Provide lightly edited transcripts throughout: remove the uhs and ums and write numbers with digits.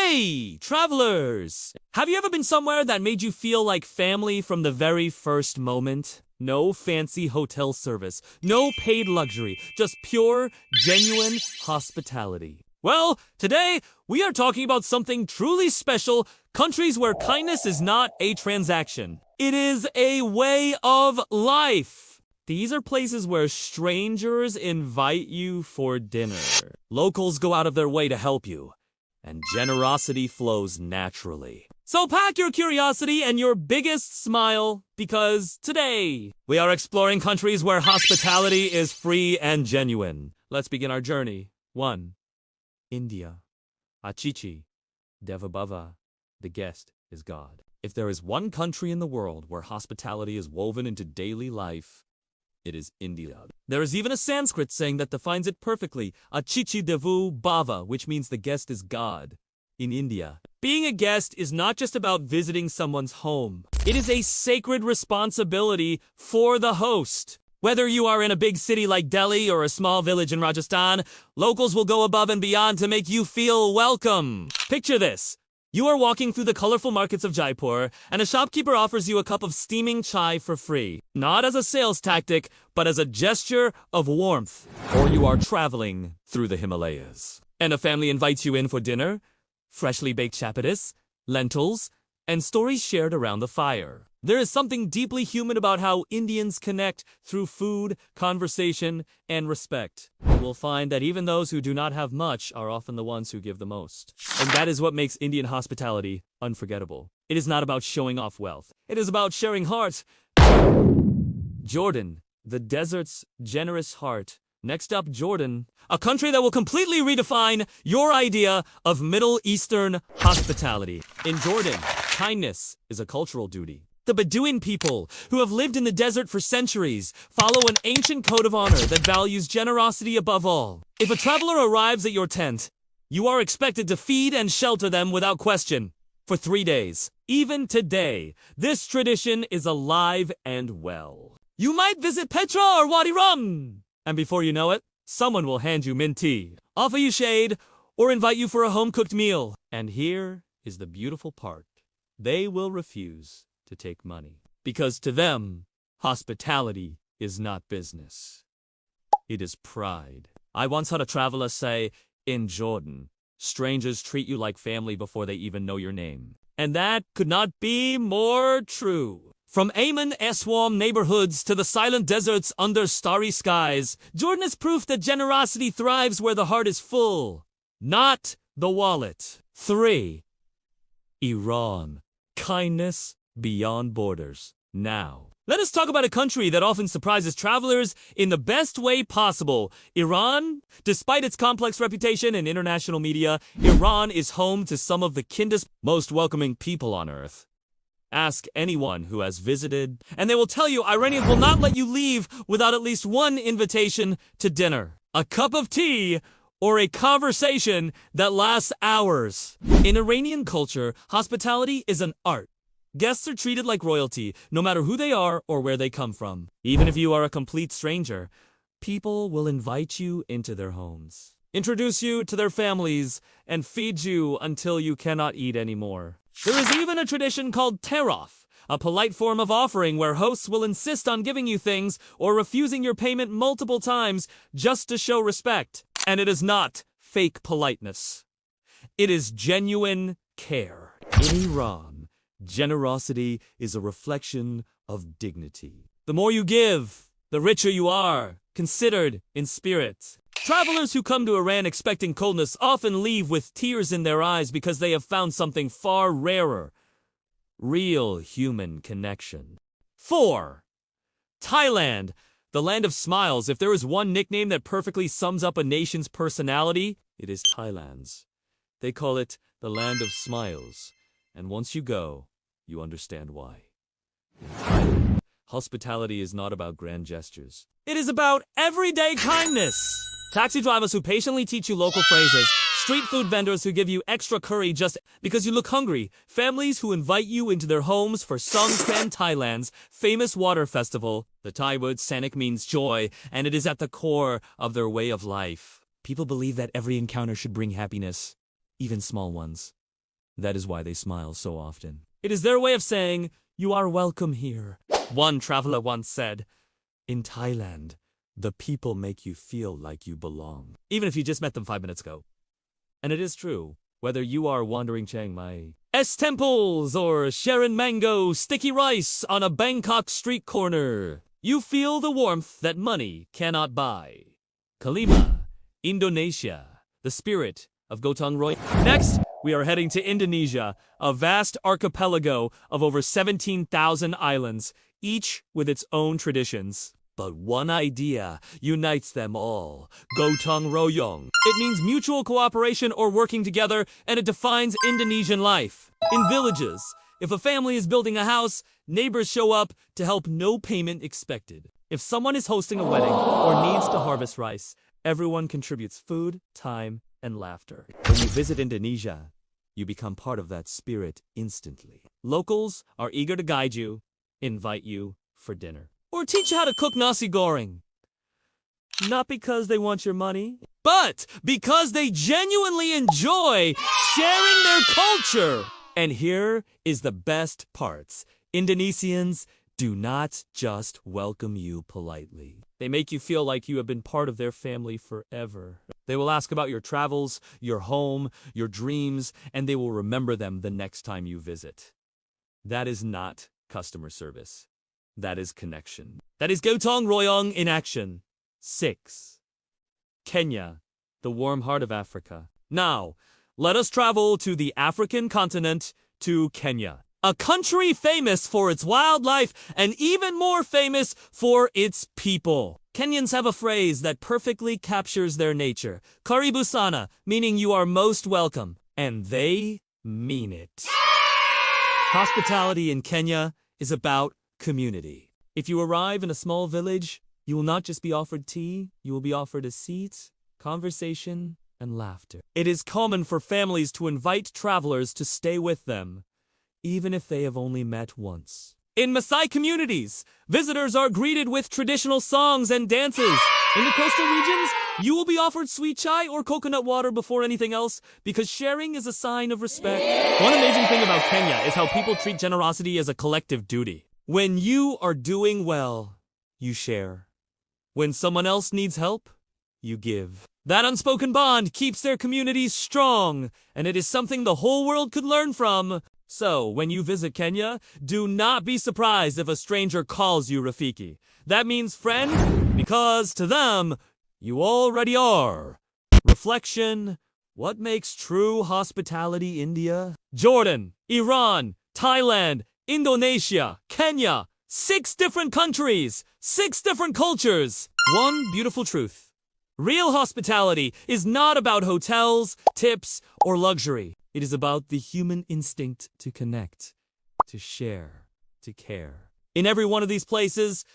Hey, travelers! Have you ever been somewhere that made you feel like family from the very first moment? No fancy hotel service, no paid luxury, just pure, genuine hospitality. Well, today we are talking about something truly special, countries where kindness is not a transaction. It is a way of life. These are places where strangers invite you for dinner. Locals go out of their way to help you, and generosity flows naturally. So pack your curiosity and your biggest smile, because today we are exploring countries where hospitality is free and genuine. Let's begin our journey. 1. India. Achichi, Devabhava, the guest is God. If there is one country in the world where hospitality is woven into daily life, it is India. There is even a Sanskrit saying that defines it perfectly, Achichi Devu Bhava, which means the guest is God. In India, being a guest is not just about visiting someone's home. It is a sacred responsibility for the host. Whether you are in a big city like Delhi or a small village in Rajasthan, locals will go above and beyond to make you feel welcome. Picture this. You are walking through the colorful markets of Jaipur, and a shopkeeper offers you a cup of steaming chai for free. Not as a sales tactic, but as a gesture of warmth. Or you are traveling through the Himalayas, and a family invites you in for dinner. Freshly baked chapatis, lentils, and stories shared around the fire. There is something deeply human about how Indians connect through food, conversation, and respect. You will find that even those who do not have much are often the ones who give the most. And that is what makes Indian hospitality unforgettable. It is not about showing off wealth. It is about sharing heart. Jordan, the desert's generous heart. Next up, Jordan, a country that will completely redefine your idea of Middle Eastern hospitality. In Jordan, kindness is a cultural duty. The Bedouin people, who have lived in the desert for centuries, follow an ancient code of honor that values generosity above all. If a traveler arrives at your tent, you are expected to feed and shelter them without question for 3 days. Even today, this tradition is alive and well. You might visit Petra or Wadi Rum, and before you know it, someone will hand you mint tea, offer you shade, or invite you for a home-cooked meal. And here is the beautiful part. They will refuse to take money, because to them, hospitality is not business. It is pride. I once heard a traveler say, in Jordan, strangers treat you like family before they even know your name. And that could not be more true. From Amman Aswam neighborhoods to the silent deserts under starry skies, Jordan is proof that generosity thrives where the heart is full, not the wallet. 3. Iran. Kindness beyond borders. Now, let us talk about a country that often surprises travelers in the best way possible. Iran. Despite its complex reputation in international media, Iran is home to some of the kindest, most welcoming people on earth. Ask anyone who has visited, and they will tell you Iranians will not let you leave without at least one invitation to dinner, a cup of tea, or a conversation that lasts hours. In Iranian culture, hospitality is an art. Guests are treated like royalty, no matter who they are or where they come from. Even if you are a complete stranger, people will invite you into their homes, introduce you to their families, and feed you until you cannot eat anymore. There is even a tradition called terof, a polite form of offering where hosts will insist on giving you things or refusing your payment multiple times just to show respect. And it is not fake politeness. It is genuine care. In Iran, generosity is a reflection of dignity. The more you give, the richer you are, considered in spirit. Travelers who come to Iran expecting coldness often leave with tears in their eyes because they have found something far rarer. Real human connection. 4. Thailand, the land of smiles. If there is one nickname that perfectly sums up a nation's personality, it is Thailand's. They call it the land of smiles. And once you go, you understand why. In Thailand, hospitality is not about grand gestures. It is about everyday kindness. Taxi drivers who patiently teach you local phrases, street food vendors who give you extra curry just because you look hungry, families who invite you into their homes for Songkran, Thailand's famous water festival. The Thai word sanik means joy, and it is at the core of their way of life. People believe that every encounter should bring happiness, even small ones. That is why they smile so often. It is their way of saying, "You are welcome here." One traveler once said, "In Thailand, the people make you feel like you belong, even if you just met them 5 minutes ago." And it is true, whether you are wandering Chiang Mai temples or sharing mango sticky rice on a Bangkok street corner, you feel the warmth that money cannot buy. Kalima, Indonesia, the spirit of gotong royong. Next, we are heading to Indonesia, a vast archipelago of over 17,000 islands, each with its own traditions. But one idea unites them all: gotong royong. It means mutual cooperation or working together, and it defines Indonesian life. In villages, if a family is building a house, neighbors show up to help, no payment expected. If someone is hosting a wedding or needs to harvest rice, everyone contributes food, time, and laughter. When you visit Indonesia, you become part of that spirit instantly. Locals are eager to guide you, invite you for dinner, or teach you how to cook nasi goreng. Not because they want your money, but because they genuinely enjoy sharing their culture. And here is the best parts. Indonesians do not just welcome you politely. They make you feel like you have been part of their family forever. They will ask about your travels, your home, your dreams, and they will remember them the next time you visit. That is not customer service. That is connection. That is gotong royong in action. 6. Kenya, the warm heart of Africa. Now, let us travel to the African continent, to Kenya, a country famous for its wildlife and even more famous for its people. Kenyans have a phrase that perfectly captures their nature: "Karibu sana," meaning you are most welcome, and they mean it. Hospitality in Kenya is about community. If you arrive in a small village, you will not just be offered tea, you will be offered a seat, conversation, and laughter. It is common for families to invite travelers to stay with them, even if they have only met once. In Maasai communities, visitors are greeted with traditional songs and dances. In the coastal regions, you will be offered sweet chai or coconut water before anything else, because sharing is a sign of respect. One amazing thing about Kenya is how people treat generosity as a collective duty. When you are doing well, you share. When someone else needs help, you give. That unspoken bond keeps their communities strong, and it is something the whole world could learn from. So, when you visit Kenya, do not be surprised if a stranger calls you Rafiki. That means friend, because to them, you already are. Reflection: what makes true hospitality India? Jordan, Iran, Thailand, Indonesia, Kenya. 6 different countries, 6 different cultures. One beautiful truth: real hospitality is not about hotels, tips, or luxury. It is about the human instinct to connect, to share, to care. In every one of these places,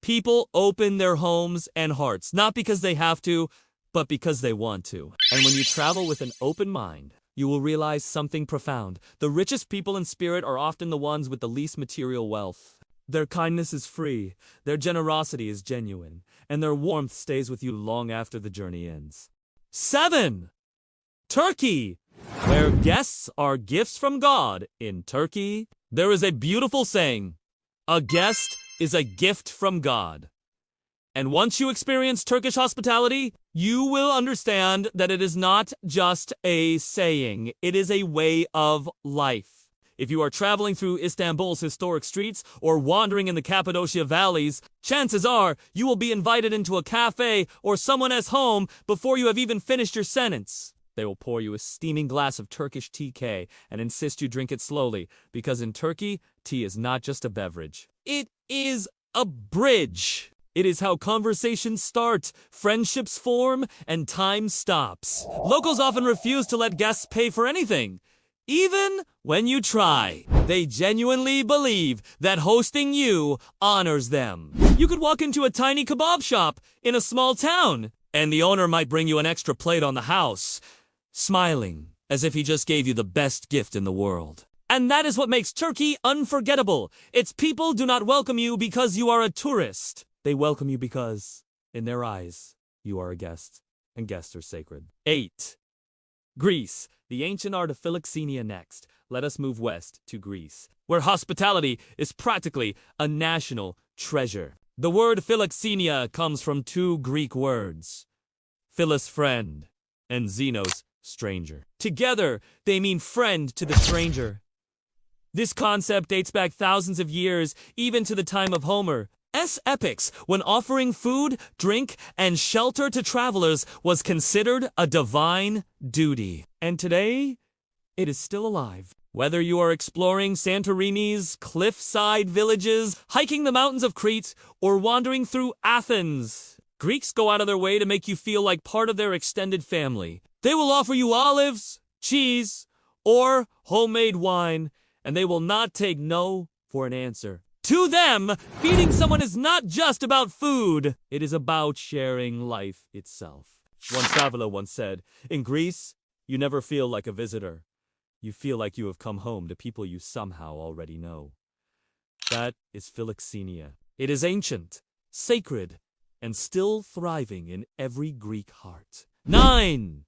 people open their homes and hearts, not because they have to, but because they want to. And when you travel with an open mind, you will realize something profound. The richest people in spirit are often the ones with the least material wealth. Their kindness is free, their generosity is genuine, and their warmth stays with you long after the journey ends. 7. Turkey, where guests are gifts from God. In Turkey, there is a beautiful saying: a guest is a gift from God. And once you experience Turkish hospitality, you will understand that it is not just a saying, it is a way of life. If you are traveling through Istanbul's historic streets or wandering in the Cappadocia valleys, chances are you will be invited into a cafe or someone's home before you have even finished your sentence. They will pour you a steaming glass of Turkish TK and insist you drink it slowly, because in Turkey, tea is not just a beverage. It is a bridge. It is how conversations start, friendships form, and time stops. Locals often refuse to let guests pay for anything, even when you try. They genuinely believe that hosting you honors them. You could walk into a tiny kebab shop in a small town, and the owner might bring you an extra plate on the house, smiling as if he just gave you the best gift in the world. And that is what makes Turkey unforgettable. Its people do not welcome you because you are a tourist. They welcome you because, in their eyes, you are a guest, and guests are sacred. 8. Greece, the ancient art of philoxenia. Next, let us move west to Greece, where hospitality is practically a national treasure. The word philoxenia comes from two Greek words, philos, friend, and xenos, stranger. Together, they mean friend to the stranger. This concept dates back thousands of years, even to the time of Homer's epics, when offering food, drink, and shelter to travelers was considered a divine duty. And today, it is still alive. Whether you are exploring Santorini's cliffside villages, hiking the mountains of Crete, or wandering through Athens, Greeks go out of their way to make you feel like part of their extended family. They will offer you olives, cheese, or homemade wine, and they will not take no for an answer. To them, feeding someone is not just about food. It is about sharing life itself. One traveler once said, "In Greece, you never feel like a visitor. You feel like you have come home to people you somehow already know." That is philoxenia. It is ancient, sacred, and still thriving in every Greek heart. 9.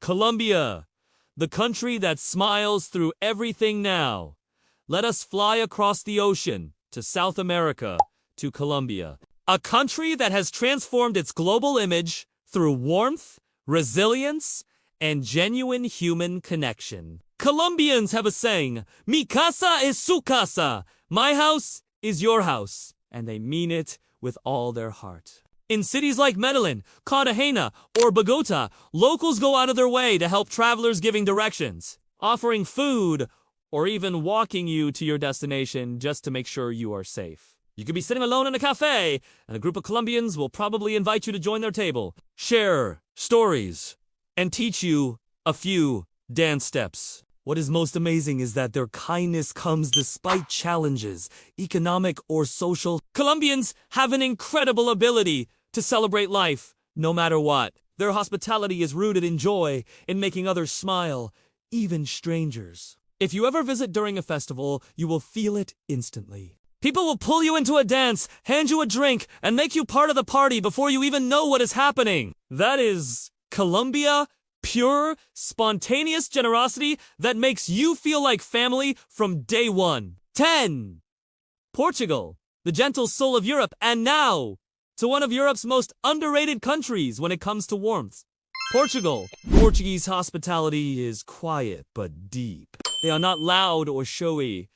Colombia, the country that smiles through everything now. Let us fly across the ocean to South America, to Colombia, a country that has transformed its global image through warmth, resilience, and genuine human connection. Colombians have a saying, "Mi casa es su casa," my house is your house, and they mean it with all their heart. In cities like Medellin, Cartagena, or Bogota, locals go out of their way to help travelers giving directions, offering food, or even walking you to your destination just to make sure you are safe. You could be sitting alone in a cafe, and a group of Colombians will probably invite you to join their table, share stories, and teach you a few dance steps. What is most amazing is that their kindness comes despite challenges, economic or social. Colombians have an incredible ability to celebrate life, no matter what. Their hospitality is rooted in joy, in making others smile, even strangers. If you ever visit during a festival, you will feel it instantly. People will pull you into a dance, hand you a drink, and make you part of the party before you even know what is happening. That is Colombia. Pure, spontaneous generosity that makes you feel like family from day one. 10. Portugal, the gentle soul of Europe, and now to one of Europe's most underrated countries when it comes to warmth. Portugal. Portuguese hospitality is quiet but deep. They are not loud or showy,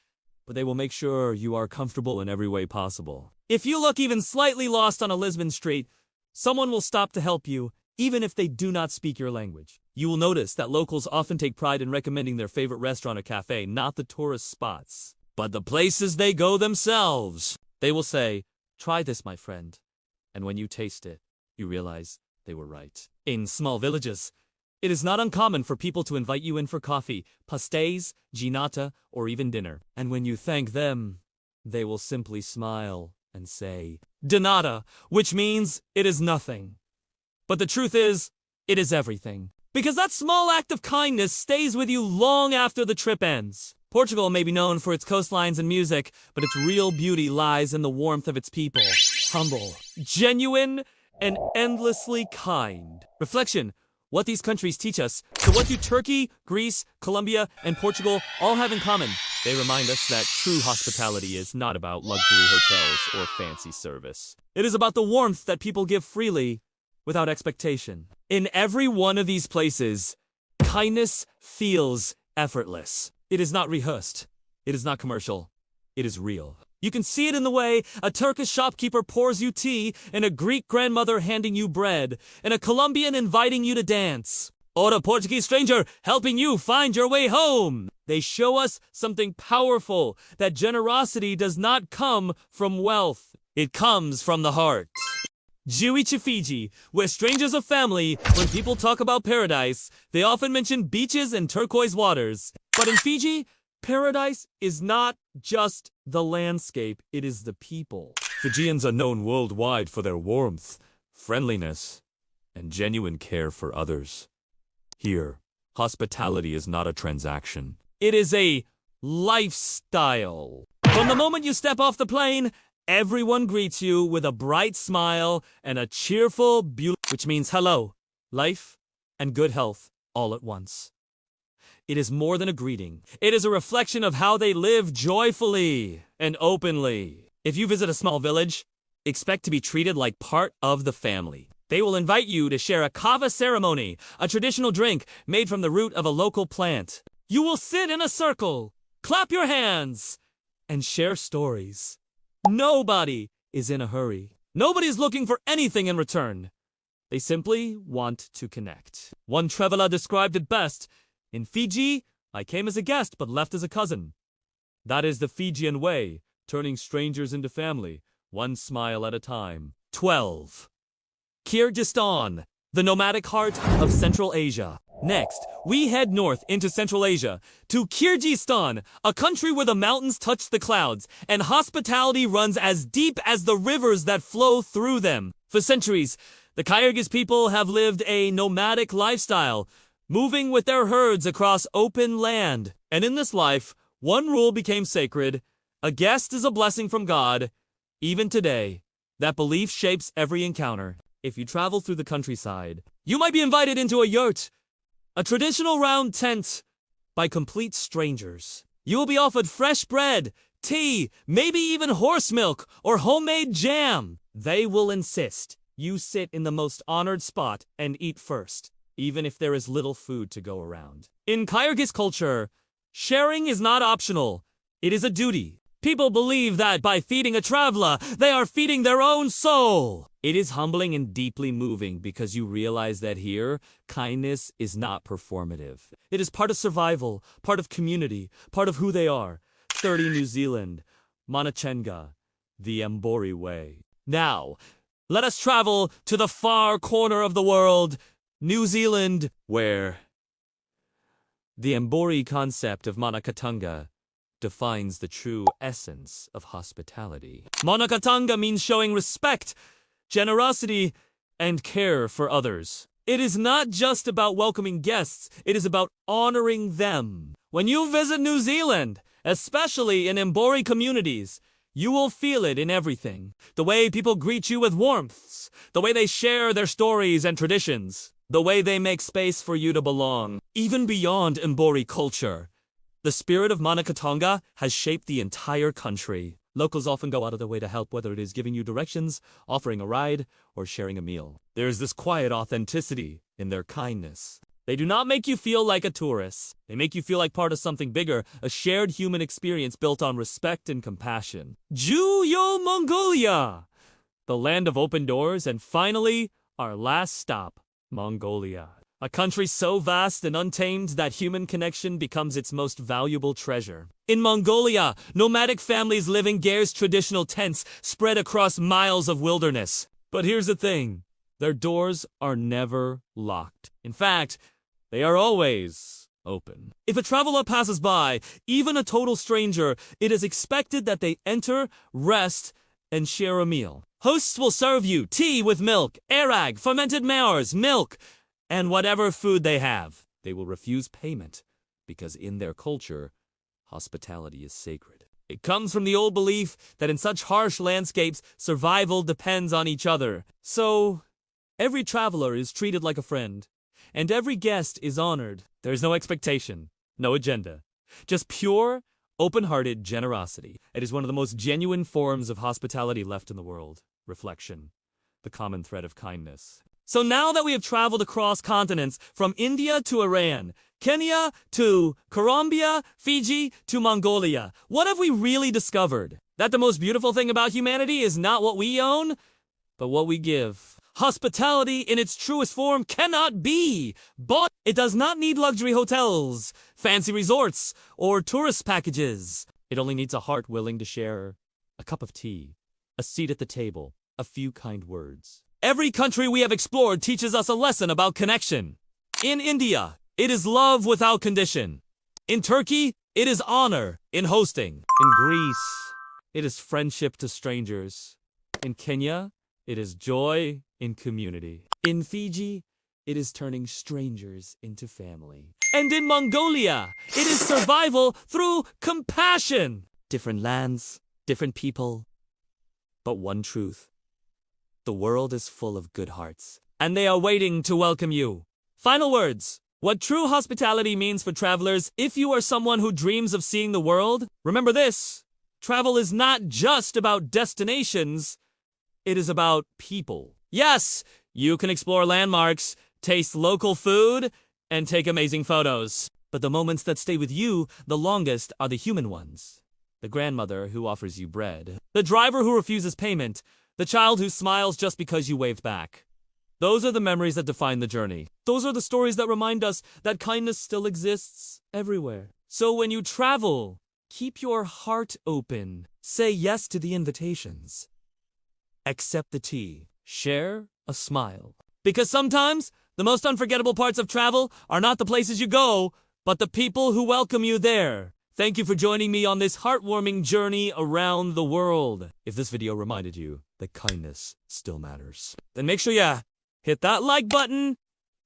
but they will make sure you are comfortable in every way possible. If you look even slightly lost on a Lisbon street, someone will stop to help you, even if they do not speak your language. You will notice that locals often take pride in recommending their favorite restaurant or cafe, not the tourist spots, but the places they go themselves. They will say, "Try this, my friend." And when you taste it, you realize they were right. In small villages, it is not uncommon for people to invite you in for coffee, pastéis, ginata, or even dinner. And when you thank them, they will simply smile and say, "De nada," which means it is nothing. But the truth is, it is everything. Because that small act of kindness stays with you long after the trip ends. Portugal may be known for its coastlines and music, but its real beauty lies in the warmth of its people. Humble, genuine, and endlessly kind. Reflection. What these countries teach us. So what do Turkey, Greece, Colombia, and Portugal all have in common? They remind us that true hospitality is not about luxury hotels or fancy service. It is about the warmth that people give freely, without expectation. In every one of these places, kindness feels effortless. It is not rehearsed. It is not commercial. It is real. You can see it in the way a Turkish shopkeeper pours you tea, and a Greek grandmother handing you bread, and a Colombian inviting you to dance, or a Portuguese stranger helping you find your way home. They show us something powerful, that generosity does not come from wealth. It comes from the heart. Jewish Fiji, where strangers are family. When people talk about paradise, they often mention beaches and turquoise waters. But in Fiji, paradise is not just the landscape, it is the people. Fijians are known worldwide for their warmth, friendliness, and genuine care for others. Here, hospitality is not a transaction. It is a lifestyle. From the moment you step off the plane, everyone greets you with a bright smile and a cheerful, which means hello, life, and good health all at once. It is more than a greeting. It is a reflection of how they live joyfully and openly. If you visit a small village, expect to be treated like part of the family. They will invite you to share a kava ceremony, a traditional drink made from the root of a local plant. You will sit in a circle, clap your hands, and share stories. Nobody is in a hurry. Nobody is looking for anything in return. They simply want to connect. One traveler described it best. In Fiji, I came as a guest but left as a cousin. That is the Fijian way, turning strangers into family, one smile at a time. 12. Kyrgyzstan, the nomadic heart of Central Asia. Next, we head north into Central Asia to Kyrgyzstan, a country where the mountains touch the clouds and hospitality runs as deep as the rivers that flow through them. For centuries, the Kyrgyz people have lived a nomadic lifestyle, moving with their herds across open land. And in this life, one rule became sacred: a guest is a blessing from God. Even today, that belief shapes every encounter. If you travel through the countryside, you might be invited into a yurt, a traditional round tent, by complete strangers. You will be offered fresh bread, tea, maybe even horse milk or homemade jam. They will insist you sit in the most honored spot and eat first, even if there is little food to go around. In Kyrgyz culture, sharing is not optional. It is a duty. People believe that by feeding a traveler, they are feeding their own soul. It is humbling and deeply moving because you realize that here, kindness is not performative. It is part of survival, part of community, part of who they are. 30 New Zealand, Monachenga, the Mbori way. Now, let us travel to the far corner of the world, New Zealand, where the Mbori concept of Monakatunga defines the true essence of hospitality. Monakatunga means showing respect, generosity, and care for others. It is not just about welcoming guests, it is about honoring them. When you visit New Zealand, especially in Mbori communities, you will feel it in everything. The way people greet you with warmth, the way they share their stories and traditions, the way they make space for you to belong. Even beyond Mbori culture, the spirit of Monakatunga has shaped the entire country. Locals often go out of their way to help, whether it is giving you directions, offering a ride, or sharing a meal. There is this quiet authenticity in their kindness. They do not make you feel like a tourist. They make you feel like part of something bigger, a shared human experience built on respect and compassion. Juyo, Mongolia, the land of open doors, and finally, our last stop, Mongolia. A country so vast and untamed that human connection becomes its most valuable treasure. In Mongolia, nomadic families live in Gair's traditional tents spread across miles of wilderness. But here's the thing, their doors are never locked. In fact, they are always open. If a traveler passes by, even a total stranger, it is expected that they enter, rest, and share a meal. Hosts will serve you tea with milk, arag, fermented mares, milk, and whatever food they have. They will refuse payment because in their culture, hospitality is sacred. It comes from the old belief that in such harsh landscapes, survival depends on each other. So, every traveler is treated like a friend, and every guest is honored. There is no expectation, no agenda, just pure, open-hearted generosity. It is one of the most genuine forms of hospitality left in the world. Reflection, the common thread of kindness. So now that we have traveled across continents, from India to Iran, Kenya to Colombia, Fiji to Mongolia, what have we really discovered? That the most beautiful thing about humanity is not what we own, but what we give. Hospitality in its truest form cannot be bought. It does not need luxury hotels, fancy resorts, or tourist packages. It only needs a heart willing to share a cup of tea, a seat at the table, a few kind words. Every country we have explored teaches us a lesson about connection. In India, it is love without condition. In Turkey, it is honor in hosting. In Greece, it is friendship to strangers. In Kenya, it is joy in community. In Fiji, it is turning strangers into family. And in Mongolia, it is survival through compassion. Different lands, different people, but one truth. The world is full of good hearts, and they are waiting to welcome you. Final words. What true hospitality means for travelers, if you are someone who dreams of seeing the world, remember this: travel is not just about destinations, it is about people. Yes, you can explore landmarks, taste local food, and take amazing photos. But the moments that stay with you the longest are the human ones. The grandmother who offers you bread, the driver who refuses payment, the child who smiles just because you waved back. Those are the memories that define the journey. Those are the stories that remind us that kindness still exists everywhere. So when you travel, keep your heart open. Say yes to the invitations. Accept the tea. Share a smile. Because sometimes, the most unforgettable parts of travel are not the places you go, but the people who welcome you there. Thank you for joining me on this heartwarming journey around the world. If this video reminded you that kindness still matters, then make sure you hit that like button.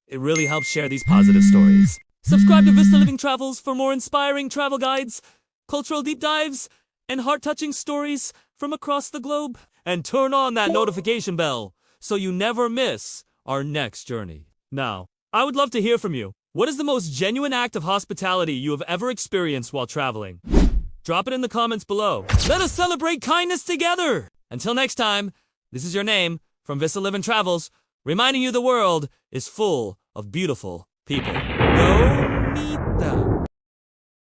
It really helps share these positive stories. Subscribe to Vista Living Travels for more inspiring travel guides, cultural deep dives, and heart-touching stories from across the globe. And turn on that notification bell so you never miss our next journey. Now, I would love to hear from you. What is the most genuine act of hospitality you have ever experienced while traveling? Drop it in the comments below. Let us celebrate kindness together! Until next time, this is your name from Vista Living Travels, reminding you the world is full of beautiful people. Go meet